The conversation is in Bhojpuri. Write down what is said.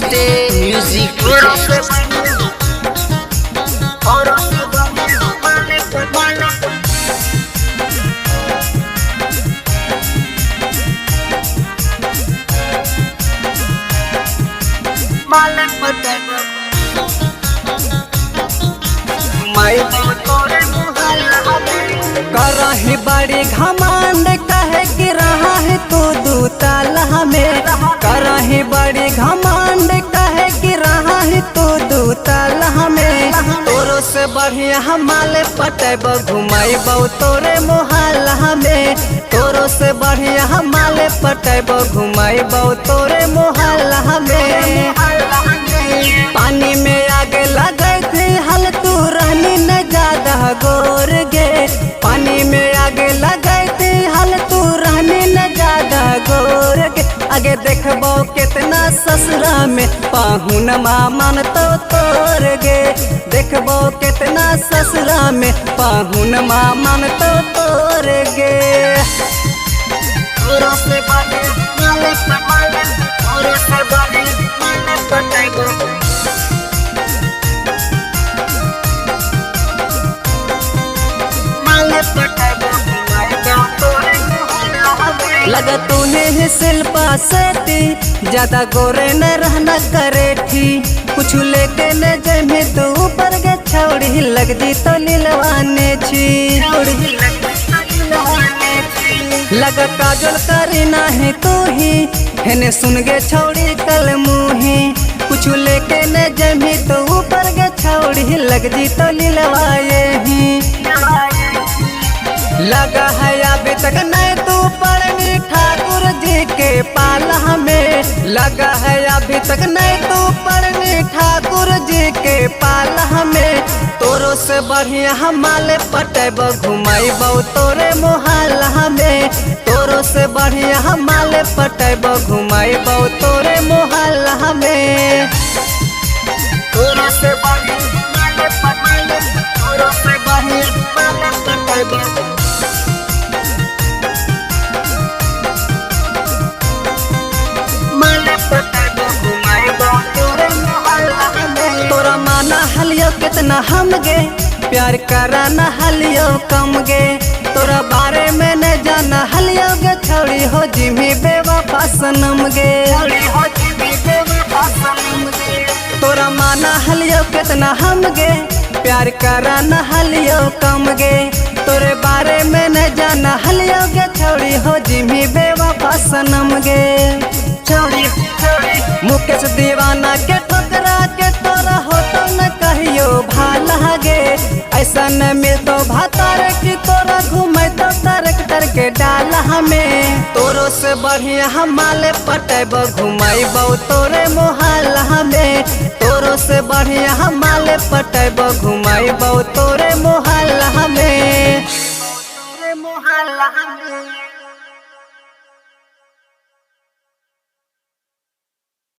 Stay Music करही बड़ी घमंड कहे कि रहा है तू दू ताला में। करही बड़ी घमंड कहे कि रहा है तू दू ताला में। तोरो से बढ़िया हमारे पटेब घुमाइब तोरे मोहल्ला में। तोरो से बढ़िया हमारे पटेब घुमाइब तोरे मोहल्ला में। पानी में आगे लगे थे हल तू रहनी न ज्यादा गोर गे। पानी में आगे लगे थे हल तू रहनी न ज्यादा गोर गे। आगे देखबो कितना ससुरा में पाहुन मामन तो तोर गे। देखबो कितना ससुरा में पाहुन मामन तो तोर गे। लगा तूने शिल्पा सेती ज्यादा गोरे न रहना करे थी। कुछ लेके न जमे तो ऊपर गे छौड़ी लग जी तो लीलवाने छी। लगा काजल करी नाही तू ही हेने सुन गे छौड़ी कल मुही। कुछ लेके न जमी तो ऊपर गे छौड़ी लग जी तो लीलवाए ही। लगा है अभी तक नहीं तू पढ़नी ठाकुर जी के पाला में। लगा है अभी तक नहीं तू पढ़नी ठाकुर जी के पाला में। तोरो से बढ़िया हमारे पटेब घुमाइब तोरे मोहल्ला में। तोरो से बढ़िया हमारे पटेब घुमाइब तोरे मोहल्ला में। तोरो से बढ़िया तोरो से बढ़िया तोरा माना हलियो कितना हम गे। प्यार करा न हलियो कम गे। तोरा बारे में न जाना हलियो गे छौड़ी हो जिमी बेवफा सनम गे। तोरा माना हलियो कितना हम गे। प्यार करा न हलियो कम गे। तोरे बारे में न जाना हलियो गे छौड़ी हो जिमी बेवफा सनम गे। मुकेश दीवाना के ठोकरा के तोरा हो तो न कहियो भाला गे। ऐसा न मिलतो भातार की तोरा घूमे तो ट्रैक्टर के डाला में। तोरो से बढ़िया हमारे पटेब घुमाइब तोरे मोहल्ला में। तोरो से बढ़िया हमारे पटेब घुमाइब तोरे मोहल्ला में।